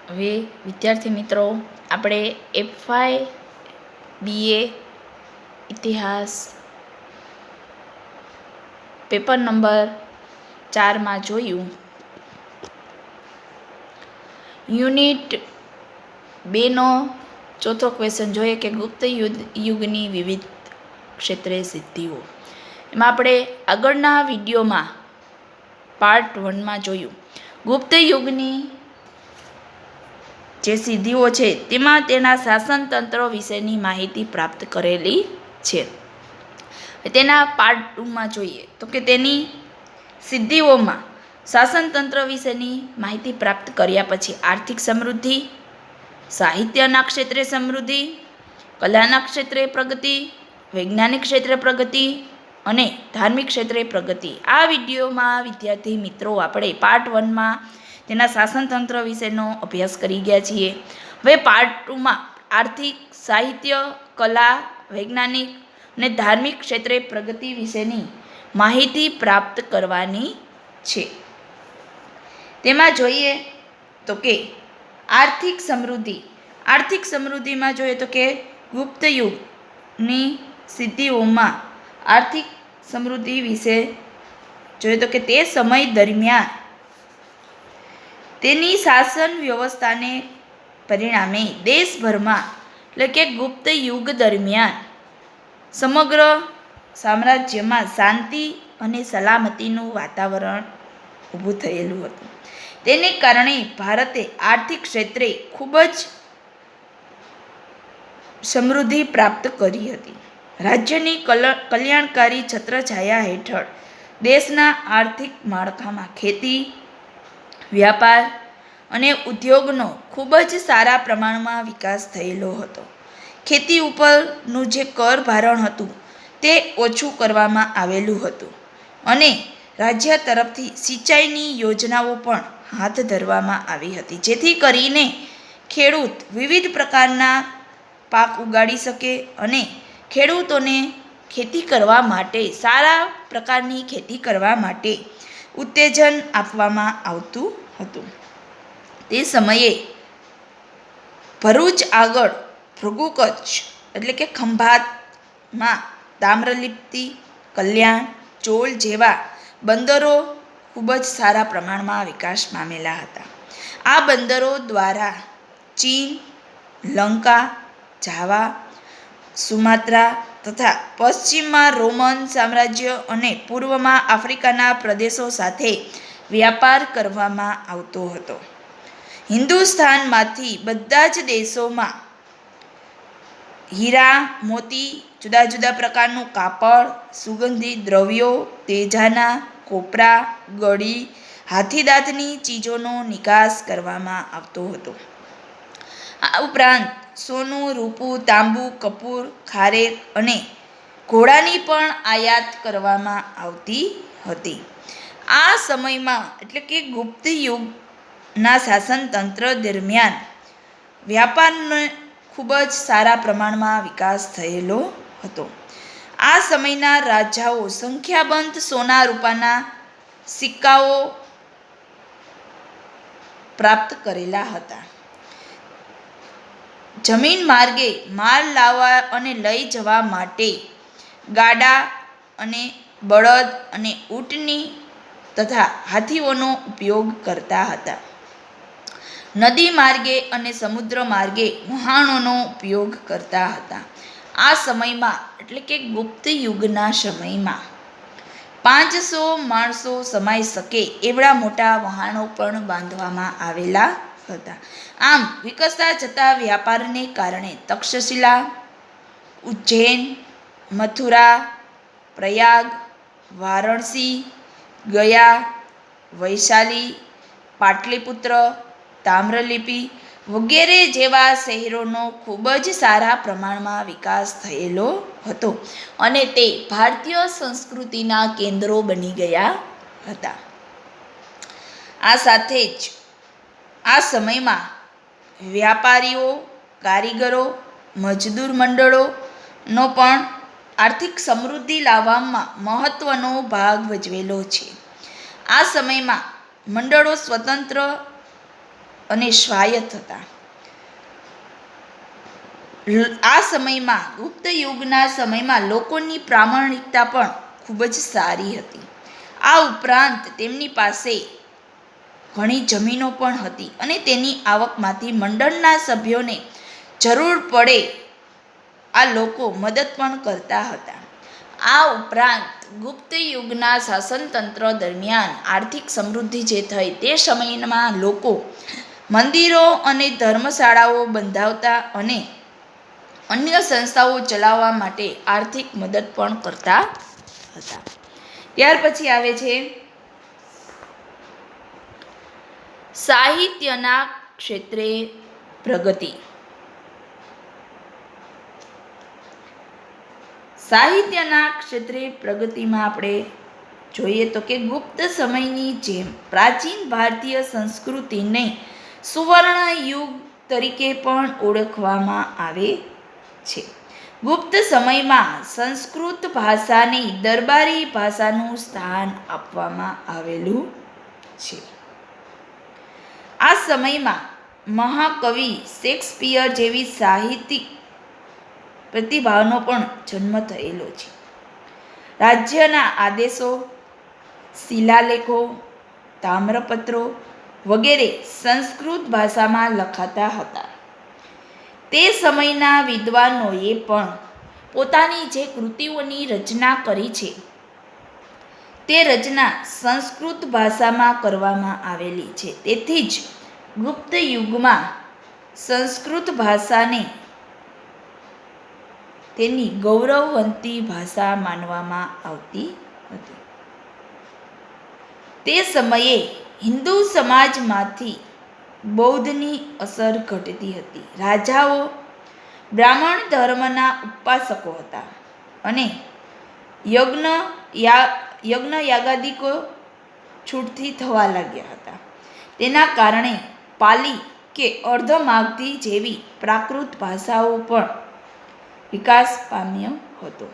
હવે વિદ્યાર્થી મિત્રો, આપણે એફવાય બીએ ઇતિહાસ પેપર નંબર 4માં જોયું. યુનિટ 2નો ચોથો ક્વેશ્ચન જોઈએ કે ગુપ્ત યુગની વિવિધ ક્ષેત્રે સિદ્ધિઓ. એમાં આપણે આગળના વિડીયોમાં પાર્ટ 1માં જોયું ગુપ્ત યુગની જે સિદ્ધિઓ છે તેમાં તેના શાસન તંત્ર વિશેની માહિતી પ્રાપ્ત કરેલી છે. તેના પાર્ટ 2માં જોઈએ તો કે તેની સિદ્ધિઓમાં શાસન તંત્ર વિશેની માહિતી પ્રાપ્ત કર્યા પછી આર્થિક સમૃદ્ધિ, સાહિત્યના ક્ષેત્રે સમૃદ્ધિ, કલાના ક્ષેત્રે પ્રગતિ, વૈજ્ઞાનિક ક્ષેત્રે પ્રગતિ અને ધાર્મિક ક્ષેત્રે પ્રગતિ. આ વિડીયોમાં વિદ્યાર્થી મિત્રો આપણે પાર્ટ 1માં તેના શાસનતંત્ર વિશેનો અભ્યાસ કરી ગયા છીએ. હવે પાર્ટ 2માં આર્થિક, સાહિત્ય, કલા, વૈજ્ઞાનિક અને ધાર્મિક ક્ષેત્રે પ્રગતિ વિશેની માહિતી પ્રાપ્ત કરવાની છે. તેમાં જોઈએ તો કે આર્થિક સમૃદ્ધિ. આર્થિક સમૃદ્ધિમાં જોઈએ તો કે ગુપ્ત યુગની સિદ્ધિઓમાં આર્થિક સમૃદ્ધિ વિશે જોઈએ તો કે તે સમય દરમિયાન તેની શાસન વ્યવસ્થાને પરિણામે દેશભરમાં એટલે કે ગુપ્ત યુગ દરમિયાન સમગ્ર સામ્રાજ્યમાં શાંતિ અને સલામતીનું વાતાવરણ ઊભું થયેલું હતું. તેને કારણે ભારતે આર્થિક ક્ષેત્રે ખૂબ જ સમૃદ્ધિ પ્રાપ્ત કરી હતી. રાજ્યની કલ્યાણકારી છત્રછાયા હેઠળ દેશના આર્થિક માળખામાં ખેતી, વ્યાપાર અને ઉદ્યોગનો ખૂબ જ સારા પ્રમાણમાં વિકાસ થયેલો હતો. ખેતી ઉપરનું જે કર ભારણ હતું તે ઓછું કરવામાં આવેલું હતું અને રાજ્ય તરફથી સિંચાઈની યોજનાઓ પણ હાથ ધરવામાં આવી હતી, જેથી કરીને ખેડૂત વિવિધ પ્રકારના પાક ઉગાડી શકે અને ખેડૂતોને ખેતી કરવા માટે, સારા પ્રકારની ખેતી કરવા માટે ઉત્તેજન આપવામાં આવતું હતું. તે સમયે ભરૂચ આગળ ભૃગુ કચ્છ એટલે કે ખંભાતમાં તામ્રલિપ્તિ, કલ્યાણ, ચોલ જેવા બંદરો ખૂબ જ સારા પ્રમાણમાં વિકાસ પામેલા હતા. આ બંદરો દ્વારા ચીન, લંકા, જાવા, સુમાત્રા તથા પશ્ચિમમાં રોમન સામ્રાજ્ય અને પૂર્વમાં આફ્રિકાના પ્રદેશો સાથે વ્યાપાર કરવામાં આવતો હતો. હિન્દુસ્તાનમાંથી બધા જ દેશોમાં હીરા, મોતી, જુદા જુદા પ્રકારનું કાપડ, સુગંધિત દ્રવ્યો, તેજાના, કોપરા, ગળી, હાથીદાંતની ચીજોનો નિકાસ કરવામાં આવતો હતો. આ ઉપરાંત સોનું, રૂપું, તાંબુ, કપૂર, ખારેક અને ઘોડાની પણ આયાત કરવામાં આવતી હતી. આ સમયમાં એટલે કે ગુપ્ત યુગના શાસનતંત્ર દરમિયાન વ્યાપારનો ખૂબ જ સારા પ્રમાણમાં વિકાસ થયેલો હતો. આ સમયના રાજાઓ સંખ્યાબંધ સોના રૂપાના સિક્કાઓ પ્રાપ્ત કરેલા હતા. જમીન માર્ગે માલ લાવવા અને લઈ જવા માટે ગાડા અને બળદ અને ઊંટની તથા હાથીઓનો ઉપયોગ કરતા હતા. નદી માર્ગે અને સમુદ્ર માર્ગે વહાણોનો ઉપયોગ કરતા હતા. આ સમયમાં એટલે કે ગુપ્ત યુગના સમયમાં 500 માણસો સમાઈ શકે એવડા મોટા વહાણો પણ બાંધવામાં આવેલા હતા. આમ વિકસતા જતા વ્યાપારને કારણે તક્ષશિલા, ઉજ્જૈન, મથુરા, પ્રયાગ, વારાણસી, ગયા, વૈશાલી, પાટલીપુત્ર, તામ્રલિપ્તિ વગેરે જેવા શહેરોનો ખૂબ જ સારા પ્રમાણમાં વિકાસ થયેલો હતો અને તે ભારતીય સંસ્કૃતિના કેન્દ્રો બની ગયા હતા. આ સાથે જ આ સમયમાં વ્યાપારીઓ, કારીગરો, મજદૂર મંડળોનો પણ આર્થિક સમૃદ્ધિ લાવવામાં મહત્ત્વનો ભાગ ભજવેલો છે. આ સમયમાં મંડળો સ્વતંત્ર અને સ્વાયત્ત હતા. આ સમયમાં ગુપ્ત યુગના સમયમાં લોકોની પ્રામાણિકતા પણ ખૂબ જ સારી હતી. આ ઉપરાંત તેમની પાસે ઘણી જમીનો પણ હતી અને તેની આવકમાંથી મંડળના સભ્યોને જરૂર પડે આ લોકો મદદ પણ કરતા હતા. આ ઉપરાંત ગુપ્ત યુગના શાસનતંત્ર દરમિયાન આર્થિક સમૃદ્ધિ જે થઈ તે સમયમાં લોકો મંદિરો અને ધર્મશાળાઓ બંધાવતા અને અન્ય સંસ્થાઓ ચલાવવા માટે આર્થિક મદદ પણ કરતા હતા. ત્યાર પછી આવે છે સાહિત્યના ક્ષેત્રે પ્રગતિ. સાહિત્યના ક્ષેત્રે પ્રગતિમાં આપણે જોઈએ તો કે ગુપ્ત સમયની જેમ પ્રાચીન ભારતીય સંસ્કૃતિને સુવર્ણ યુગ તરીકે પણ ઓળખવામાં આવે છે. ગુપ્ત સમયમાં સંસ્કૃત ભાષાને દરબારી ભાષાનું સ્થાન આપવામાં આવેલું છે. આ સમયમાં મહાકવિ શેક્સપિયર જેવી સાહિત્યિક પ્રતિભાનો પણ જન્મ થયેલો છે. રાજ્યના આદેશો, શિલાલેખો, તામ્રપત્રો વગેરે સંસ્કૃત ભાષામાં લખાતા હતા. તે સમયના વિદ્વાનોએ પણ પોતાની જે કૃતિઓની રચના કરી છે તે રચના સંસ્કૃત ભાષામાં કરવામાં આવેલી છે. તેથી જ ગુપ્ત યુગમાં સંસ્કૃત ભાષાને તેની ગૌરવવંતી ભાષા માનવામાં આવતી હતી. તે સમયે હિન્દુ સમાજમાંથી બૌદ્ધની અસર ઘટતી હતી. રાજાઓ બ્રાહ્મણ ધર્મના ઉપાસકો હતા અને યજ્ઞયાગાદિકો છૂટથી થવા લાગ્યા હતા. તેના કારણે પાલી કે અર્ધમાગધી જેવી પ્રાકૃત ભાષાઓ પણ વિકાસ પામ્યો હતો.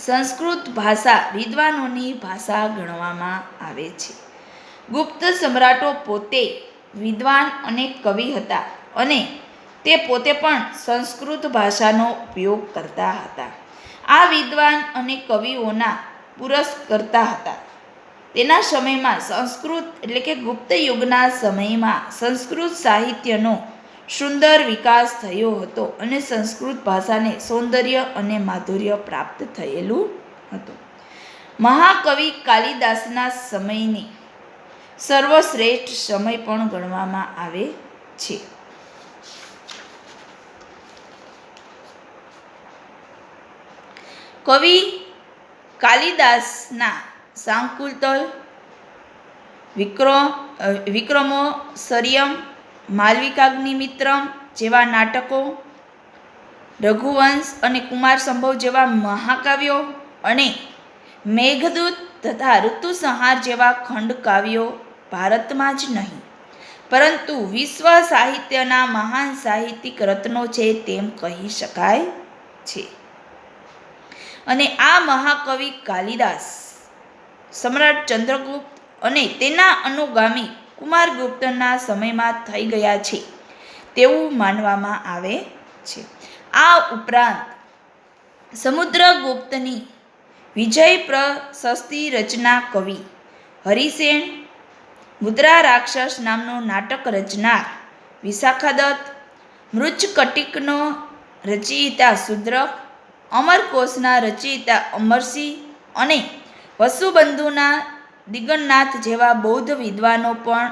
સંસ્કૃત ભાષા વિદ્વાનોની ભાષા ગણવામાં આવે છે. ગુપ્ત સમ્રાટો પોતે વિદ્વાન અને કવિ હતા અને તે પોતે પણ સંસ્કૃત ભાષાનો ઉપયોગ કરતા હતા. આ વિદ્વાન અને કવિઓના પુરસ્કર્તા હતા. તેના સમયમાં સંસ્કૃત એટલે કે ગુપ્ત યુગના સમયમાં સંસ્કૃત સાહિત્યનો સુંદર વિકાસ થયો હતો અને સંસ્કૃત ભાષાને સૌંદર્ય અને માધુર્ય પ્રાપ્ત થયેલું હતું. મહાકવિ કાલિદાસના સમયને સર્વશ્રેષ્ઠ સમય પણ ગણવામાં આવે છે. કવિ કાલિદાસના શાકુંતલ, વિક્રમોસર્યમ, માલવિકાગ્નિમિત્રમ જેવા નાટકો, રઘુવંશ અને કુમાર સંભવ જેવા મહાકાવ્યો અને મેઘદૂત તથા ઋતુસંહાર જેવા ખંડકાવ્યો ભારતમાં જ નહીં પરંતુ વિશ્વ સાહિત્યના મહાન સાહિત્યિક રત્નો છે તેમ કહી શકાય છે. અને આ મહાકવિ કાલિદાસ સમ્રાટ ચંદ્રગુપ્ત અને તેના અનુગામી કુમારગુપ્તના સમયમાં થઈ ગયા છે તેવું માનવામાં આવે છે. આ ઉપરાંત સમુદ્રગુપ્તની વિજય પ્રશસ્તિ રચના કવિ હરિસેન, મુદ્રા રાક્ષસ નામનું નાટક રચનાર વિશાખાદત્ત, મૃચ્છકટિકનો રચયિતા શુદ્રક, અમરકોશના રચયિતા અમરસિંહ અને વસુબંધુના દિગંનાથ જેવા બૌદ્ધ વિદ્વાનો પણ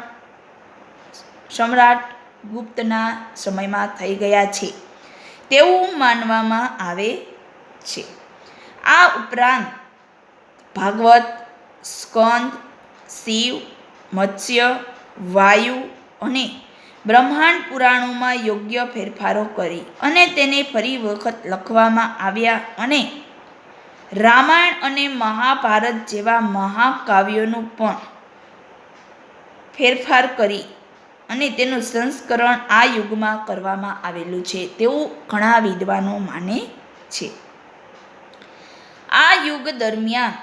સમ્રાટ ગુપ્તના સમયમાં થઈ ગયા છે તેવું માનવામાં આવે છે. આ ઉપરાંત ભાગવત, સ્કંદ, શિવ, મત્સ્ય, વાયુ અને બ્રહ્માંડ પુરાણોમાં યોગ્ય ફેરફારો કરી અને તેને ફરી વખત લખવામાં આવ્યા અને રામાયણ અને મહાભારત જેવા મહાકાવ્યોનું પણ ફેરફાર કરી અને તેનું સંસ્કરણ આ યુગમાં કરવામાં આવેલું છે તેવું ઘણા વિદ્વાનો માને છે. આ યુગ દરમિયાન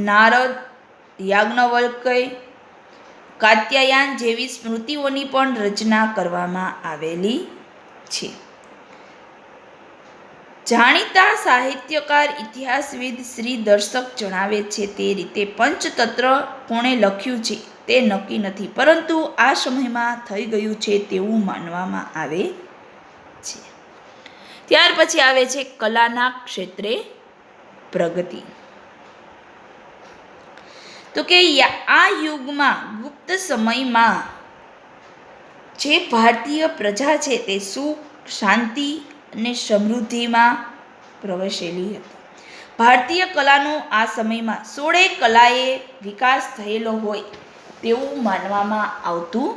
નારદ, યાજ્ઞવલ્ક્ય, કાત્યાયન જેવી સ્મૃતિઓની પણ રચના કરવામાં આવેલી છે. જાણીતા સાહિત્યકાર ઇતિહાસવિદ શ્રી દર્શક જણાવે છે તે રીતે પંચતંત્ર કોણે લખ્યું છે તે નક્કી નથી, પરંતુ આ સમયમાં થઈ ગયું છે તેવું માનવામાં આવે છે. ત્યાર પછી આવે છે કલાના ક્ષેત્રે પ્રગતિ. તો કે આ યુગમાં ગુપ્ત સમયમાં જે ભારતીય પ્રજા છે તે સુખ, શાંતિ અને સમૃદ્ધિમાં પ્રવેશેલી હતી. ભારતીય કલાનો આ સમયમાં 16 કલાએ વિકાસ થયેલો હોય તેવું માનવામાં આવતું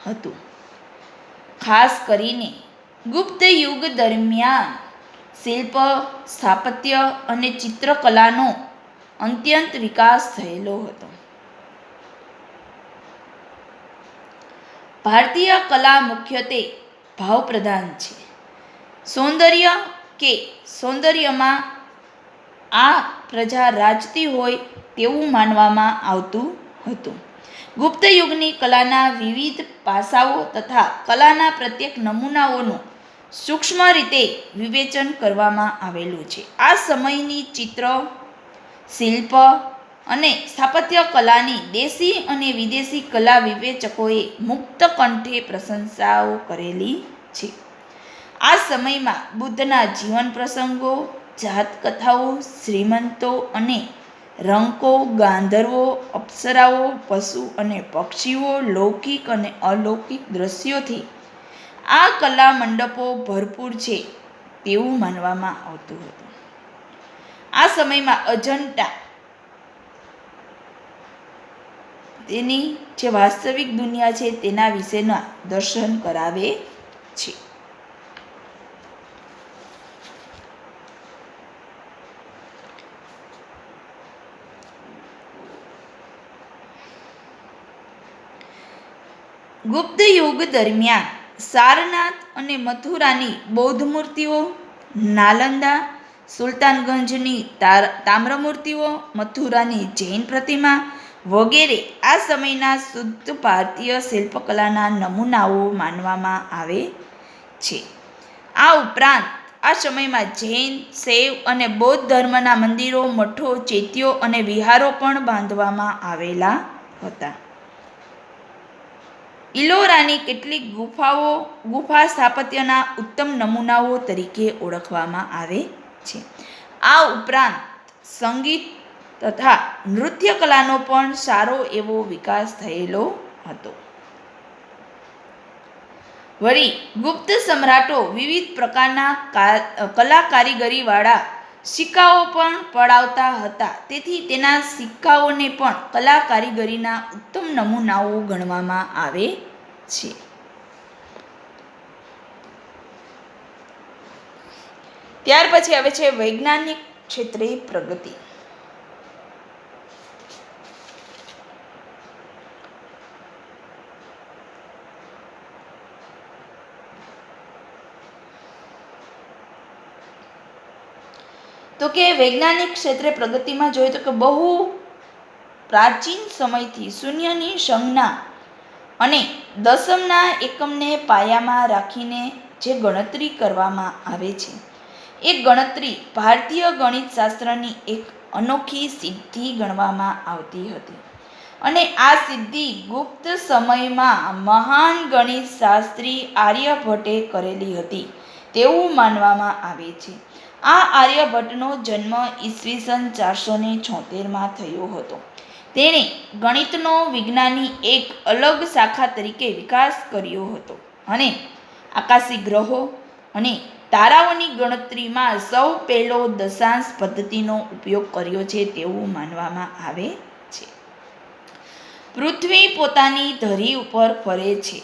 હતું. ખાસ કરીને ગુપ્ત યુગ દરમિયાન શિલ્પ, સ્થાપત્ય અને ચિત્રકલાનો અત્યંત વિકાસ થયેલો હતો. ભારતીય કલા મુખ્યત્વે ભાવપ્રધાન છે. સૌંદર્યમાં આ પ્રજા રાજતી હોય તેવું માનવામાં આવતું હતું. ગુપ્ત યુગની કલાના વિવિધ પાસાઓ તથા કલાના પ્રત્યેક નમૂનાઓનું સૂક્ષ્મ રીતે વિવેચન કરવામાં આવેલું છે. આ સમયની ચિત્ર, શિલ્પ અને સ્થાપત્ય કલાની દેશી અને વિદેશી કલા વિવેચકોએ મુક્ત કંઠે પ્રશંસાઓ કરેલી છે. આ સમયમાં બુદ્ધના જીવન પ્રસંગો, જાતકથાઓ, શ્રીમંતો અને રંકો, ગાંધર્વો, અપ્સરાઓ, પશુ અને પક્ષીઓ, લૌકિક અને અલૌકિક દ્રશ્યોથી આ કલા મંડપો ભરપૂર છે તેવું માનવામાં આવતું હતું. આ સમયમાં અજંટા તેની જે વાસ્તવિક દુનિયા છે તેના વિશેના દર્શન કરાવે છે. ગુપ્ત યુગ દરમિયાન સારનાથ અને મથુરાની બૌદ્ધ મૂર્તિઓ, નાલંદા, સુલતાનગંજની તામ્રમૂર્તિઓ, મથુરાની જૈન પ્રતિમા વગેરે આ સમયના શુદ્ધ ભારતીય શિલ્પકલાના નમૂનાઓ માનવામાં આવે છે. આ ઉપરાંત આ સમયમાં જૈન, શૈવ અને બૌદ્ધ ધર્મના મંદિરો, મઠો, ચૈત્યો અને વિહારો પણ બાંધવામાં આવેલા હતા. ઇલોરાની કેટલીક ગુફા સ્થાપત્યના ઉત્તમ નમૂનાઓ તરીકે ઓળખવામાં આવે છે. આ ઉપરાંત સંગીત તથા નૃત્ય કલાનો પણ સારો એવો વિકાસ થયેલો હતો. વળી ગુપ્ત સમ્રાટો વિવિધ પ્રકારના કલા કારીગરીવાળા સિક્કાઓ પણ પડાવતા હતા, તેથી તેના સિક્કાઓને પણ કલા કારીગરીના ઉત્તમ નમૂનાઓ ગણવામાં આવે છે. ત્યાર પછી આવે છે વૈજ્ઞાનિક ક્ષેત્રે પ્રગતિ. તો કે વૈજ્ઞાનિક ક્ષેત્રે પ્રગતિમાં જોઈએ તો કે બહુ પ્રાચીન સમયથી શૂન્યની સંજ્ઞા અને દશમના એકમને પાયામાં રાખીને જે ગણતરી કરવામાં આવે છે એ ગણતરી ભારતીય ગણિતશાસ્ત્રની એક અનોખી સિદ્ધિ ગણવામાં આવતી હતી. અને આ સિદ્ધિ ગુપ્ત સમયમાં મહાન ગણિતશાસ્ત્રી આર્યભટ્ટે કરેલી હતી તેવું માનવામાં આવે છે. આ આર્યભટ્ટનો જન્મ ઈસવીસન 476માં થયો હતો. તેણે ગણિતનો વિજ્ઞાનની એક અલગ શાખા તરીકે વિકાસ કર્યો હતો અને આકાશી ગ્રહો અને તારાઓની ગણતરીમાં સૌ પહેલો દશાંશ પદ્ધતિનો ઉપયોગ કર્યો છે તેવું માનવામાં આવે છે. પૃથ્વી પોતાની ધરી ઉપર ફરે છે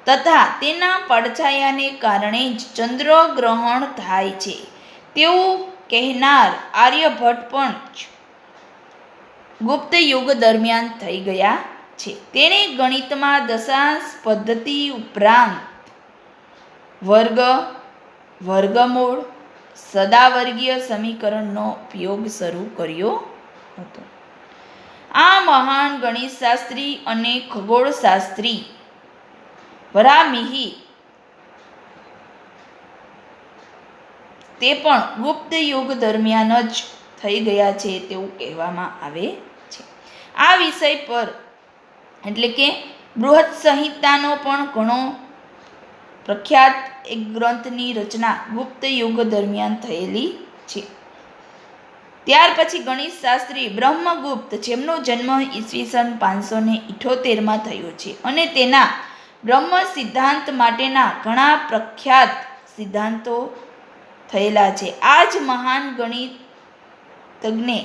તથા તેના પડછાયાને કારણે જ ચંદ્રગ્રહણ થાય છે તેવું કહેનાર આર્યભટ્ટ પણ ગુપ્ત યુગ દરમિયાન થઈ ગયા છે. તેણે ગણિતમાં દશાંશ પદ્ધતિ ઉપરાંત વર્ગ, વર્ગમૂળ, સદાવર્ગીય સમીકરણનો ઉપયોગ શરૂ કર્યો હતો. આ મહાન ગણિતશાસ્ત્રી અને ખગોળશાસ્ત્રી વરાહમિહિર તે પણ ગુપ્ત યુગ દરમિયાન જ થઈ ગયા છે તેવું કહેવામાં આવે છે. આ વિષય પર એટલે કે બૃહદ સંહિતાનો પણ ઘણો પ્રખ્યાત એક ગ્રંથની રચના ગુપ્ત યુગ દરમિયાન થયેલી છે. ત્યાર પછી ગણિતશાસ્ત્રી બ્રહ્મગુપ્ત, જેમનો જન્મ ઈસવીસન 578માં થયો છે અને તેના બ્રહ્મ સિદ્ધાંત માટેના ઘણા પ્રખ્યાત સિદ્ધાંતો થયેલા છે. આ જ મહાન ગણિતજ્ઞે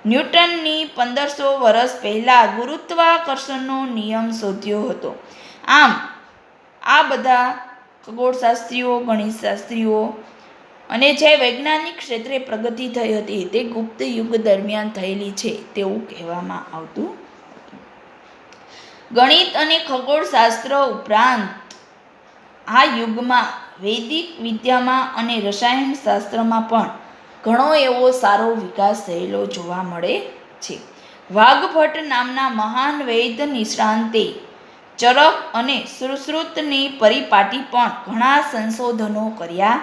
ન્યૂટનની 1500 વર્ષ પહેલા ગુરુત્વાકર્ષણનો નિયમ શોધ્યો હતો. આમ આ બધા ખગોળશાસ્ત્રીઓ, ગણિતશાસ્ત્રીઓ અને જે વૈજ્ઞાનિક ક્ષેત્રે પ્રગતિ થઈ હતી તે ગુપ્ત યુગ દરમિયાન થયેલી છે તેવું કહેવામાં આવતું હતું. ગણિત અને ખગોળશાસ્ત્ર ઉપરાંત આ યુગમાં વૈદિક વિદ્યામાં અને રસાયણશાસ્ત્રમાં પણ ઘણો એવો સારો વિકાસ થયેલો જોવા મળે છે. વાઘભટ્ટ નામના મહાન વૈદ નિષ્ણાંતે ચરક અને સુશ્રુતની પરિપાટી પણ ઘણા સંશોધનો કર્યા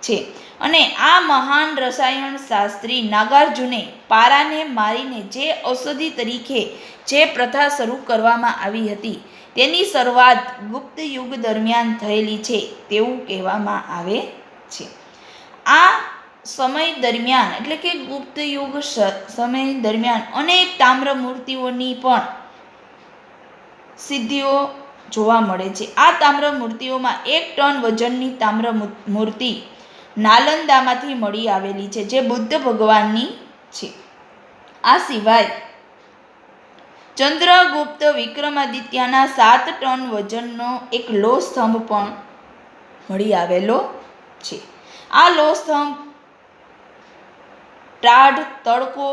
છે અને આ મહાન રસાયણશાસ્ત્રી નાગાર્જુને પારાને મારીને જે ઔષધિ તરીકે જે પ્રથા શરૂ કરવામાં આવી હતી તેની શરૂઆત ગુપ્ત યુગ દરમિયાન થયેલી છે તેવું કહેવામાં આવે છે. આ સમય દરમિયાન એટલે કે ગુપ્ત યુગ સમય દરમિયાન અનેક તામ્ર મૂર્તિઓની પણ સિદ્ધિઓ જોવા મળે છે. આ તામ્ર મૂર્તિઓમાં 1 ટન વજનની તામ્ર મૂર્તિ નાલંદામાંથી મળી આવેલી છે જે બુદ્ધ ભગવાનની છે. આ સિવાય ચંદ્રગુપ્ત વિક્રમાદિત્યના 7 ટન વજનનો એક લોહ સ્તંભ પણ મળી આવેલો છે. આ લોહ સ્તંભ ટાઢ તડકો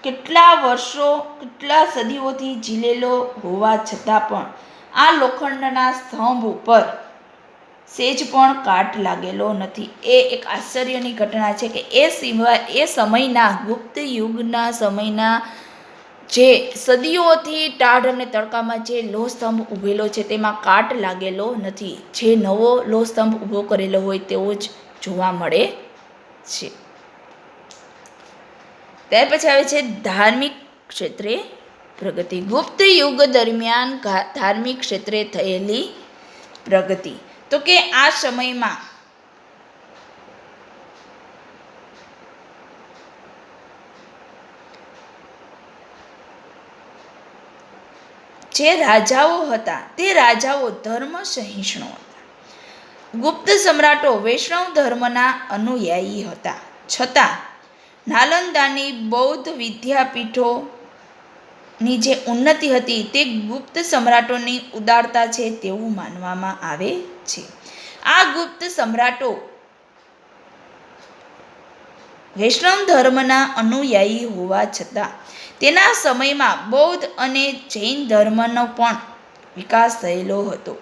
કેટલા વર્ષો, કેટલા સદીઓથી ઝીલેલો હોવા છતાં પણ આ લોખંડના સ્તંભ ઉપર સેજ પણ કાટ લાગેલો નથી. એ એક આશ્ચર્યની ઘટના છે કે એ સમયના ગુપ્ત યુગના સમયના જે સદીઓથી ટાઢ અને તડકામાં જે લોહ સ્તંભ ઊભેલો છે તેમાં કાટ લાગેલો નથી. જે નવો લોહ સ્તંભ ઊભો કરેલો હોય તેવો જ જોવા મળે છે. ત્યાર પછી આવે છે ધાર્મિક ક્ષેત્રે પ્રગતિ. ગુપ્ત યુગ દરમિયાન ધાર્મિક ક્ષેત્રે થયેલી પ્રગતિ તો કે આ સમયમાં જે રાજાઓ હતા તે રાજાઓ ધર્મ સહિષ્ણુ હતા. ગુપ્ત સમ્રાટો વૈષ્ણવ ધર્મના અનુયાયી હતા. છતાં નાલંદાની બૌદ્ધ વિદ્યાપીઠોની જે ઉન્નતિ હતી તે ગુપ્ત સમ્રાટોની ઉદારતા છે તેવું માનવામાં આવે છે. આ ગુપ્ત સમ્રાટો વૈષ્ણવ ધર્મના અનુયાયી હોવા છતાં તેના સમયમાં બૌદ્ધ અને જૈન ધર્મનો પણ વિકાસ થયેલો હતો.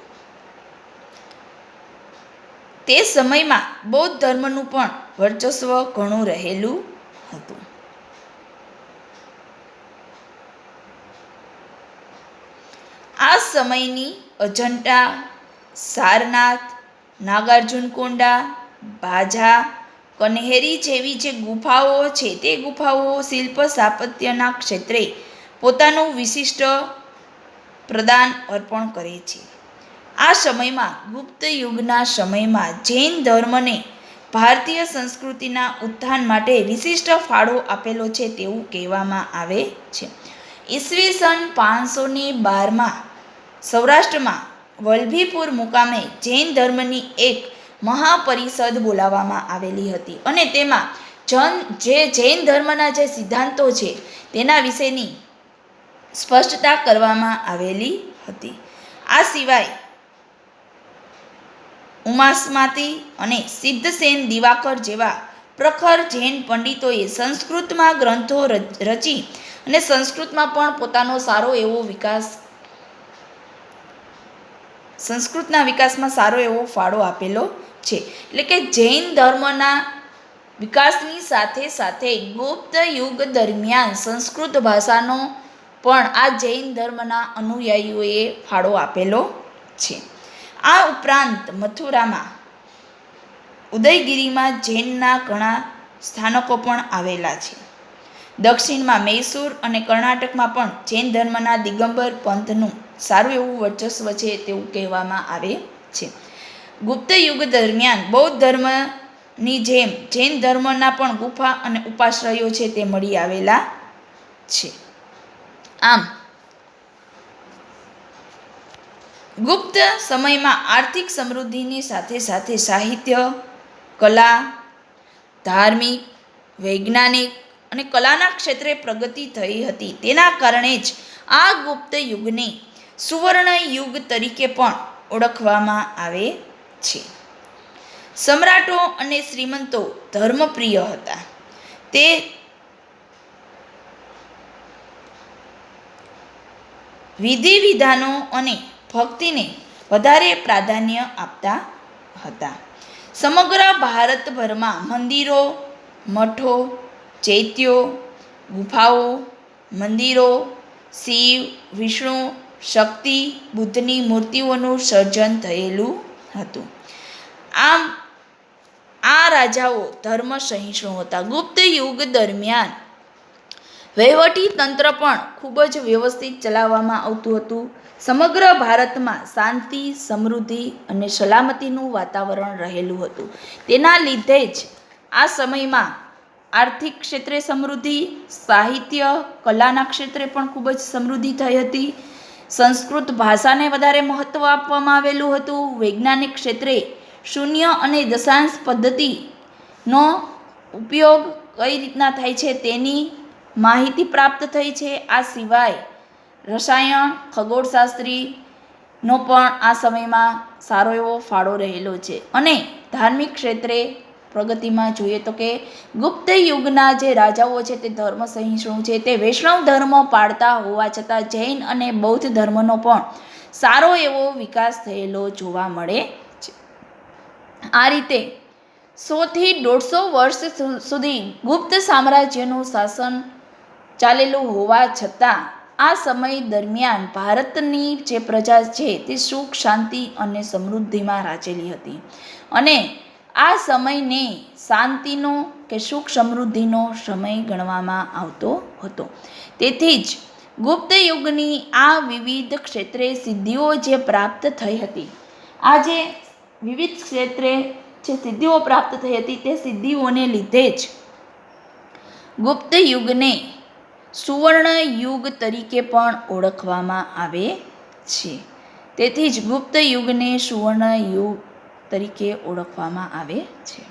તે સમયમાં બૌદ્ધ ધર્મનું પણ વર્ચસ્વ ઘણું રહેલું હતું. આ સમયની અજંટા, સારનાથ, નાગાર્જુનકોંડા, ભાજા, કન્હેરી જેવી જે ગુફાઓ છે તે ગુફાઓ શિલ્પ સ્થાપત્યના ક્ષેત્રે પોતાનું વિશિષ્ટ પ્રદાન અર્પણ કરે છે. આ સમયમાં ગુપ્ત યુગના સમયમાં જૈન ધર્મને ભારતીય સંસ્કૃતિના ઉત્થાન માટે વિશિષ્ટ ફાળો આપેલો છે તેવું કહેવામાં આવે છે. ઈસવીસન 512માં સૌરાષ્ટ્રમાં વલભીપુર મુકામે જૈન ધર્મની એક મહાપરિષદ બોલાવવામાં આવેલી હતી અને તેમાં જૈન ધર્મના જે સિદ્ધાંતો છે તેના વિશેની સ્પષ્ટતા કરવામાં આવેલી હતી. આ સિવાય ઉમાસ્માતી અને સિદ્ધસેન દિવાકર જેવા પ્રખર જૈન પંડિતોએ સંસ્કૃતમાં ગ્રંથો રચી અને સંસ્કૃતમાં પણ પોતાનો સારો એવો વિકાસ સંસ્કૃતના વિકાસમાં સારો એવો ફાળો આપેલો છે. એટલે કે જૈન ધર્મના વિકાસની સાથે સાથે ગુપ્ત યુગ દરમિયાન સંસ્કૃત ભાષાનો પણ આ જૈન ધર્મના અનુયાયીઓએ ફાળો આપેલો છે. આ ઉપરાંત મથુરામાં ઉદયગીરીમાં જૈનના ઘણા સ્થાનકો પણ આવેલા છે. દક્ષિણમાં મૈસૂર અને કર્ણાટકમાં પણ જૈન ધર્મના દિગંબર પંથનું સારું એવું વર્ચસ્વ છે તેવું કહેવામાં આવે છે. ગુપ્ત યુગ દરમિયાન બૌદ્ધ ધર્મની જેમ જૈન ધર્મના પણ ગુફા અને ઉપાશ્રયો છે તે મળી આવેલા છે. આમ ગુપ્ત સમયમાં આર્થિક સમૃદ્ધિની સાથે સાથે સાહિત્ય, કલા, ધાર્મિક, વૈજ્ઞાનિક અને કલાના ક્ષેત્રે પ્રગતિ થઈ હતી. તેના કારણે જ આ ગુપ્ત યુગને સુવર્ણ યુગ તરીકે પણ ઓળખવામાં આવે છે. સમ્રાટો અને શ્રીમંતો ધર્મપ્રિય હતા. તે વિધિ વિધાનો અને ભક્તિને વધારે પ્રાધાન્ય આપતા હતા. સમગ્ર ભારતભરમાં મંદિરો, મઠો, ચૈત્યો, ગુફાઓ, મંદિરો, શિવ, વિષ્ણુ, શક્તિ, બુદ્ધની મૂર્તિઓનું સર્જન થયેલું હતું. આમ આ રાજાઓ ધર્મ સહિષ્ણુ હતા. ગુપ્ત યુગ દરમિયાન વહીવટી તંત્ર પણ ખૂબ જ વ્યવસ્થિત ચલાવવામાં આવતું હતું. સમગ્ર ભારતમાં શાંતિ, સમૃદ્ધિ અને સલામતીનું વાતાવરણ રહેલું હતું. તેના લીધે જ આ સમયમાં આર્થિક ક્ષેત્રે સમૃદ્ધિ, સાહિત્ય, કલાના ક્ષેત્રે પણ ખૂબ જ સમૃદ્ધિ થઈ હતી. સંસ્કૃત ભાષાને વધારે મહત્ત્વ આપવામાં આવેલું હતું. વૈજ્ઞાનિક ક્ષેત્રે શૂન્ય અને દશાંશ પદ્ધતિનો ઉપયોગ કઈ રીતના થાય છે તેની માહિતી પ્રાપ્ત થઈ છે. આ સિવાય રસાયણ, ખગોળશાસ્ત્રીનો પણ આ સમયમાં સારો એવો ફાળો રહેલો છે. અને ધાર્મિક ક્ષેત્રે પ્રગતિમાં જોઈએ તો કે ગુપ્ત યુગના જે રાજાઓ છે તે ધર્મ સહિષ્ણુ છે. તે વૈષ્ણવ ધર્મ પાળતા હોવા છતાં જૈન અને બૌદ્ધ ધર્મનો પણ સારો એવો વિકાસ થયેલો જોવા મળે છે. આ રીતે 100 થી 150 વર્ષ સુધી ગુપ્ત સામ્રાજ્યનું શાસન ચાલેલું હોવા છતાં આ સમય દરમિયાન ભારતની જે પ્રજા છે તે સુખ, શાંતિ અને સમૃદ્ધિમાં રાચેલી હતી. અને આ સમયને શાંતિનો કે સુખ સમૃદ્ધિનો સમય ગણવામાં આવતો હતો. તેથી જ ગુપ્ત યુગની આ વિવિધ ક્ષેત્રે સિદ્ધિઓ જે પ્રાપ્ત થઈ હતી, આ જે વિવિધ ક્ષેત્રે જે સિદ્ધિઓ પ્રાપ્ત થઈ હતી તે સિદ્ધિઓને લીધે જ ગુપ્ત યુગને સુવર્ણ યુગ તરીકે પણ ઓળખવામાં આવે છે. તેથી જ ગુપ્ત યુગને સુવર્ણ યુગ તરીકે ઓળખવામાં આવે છે.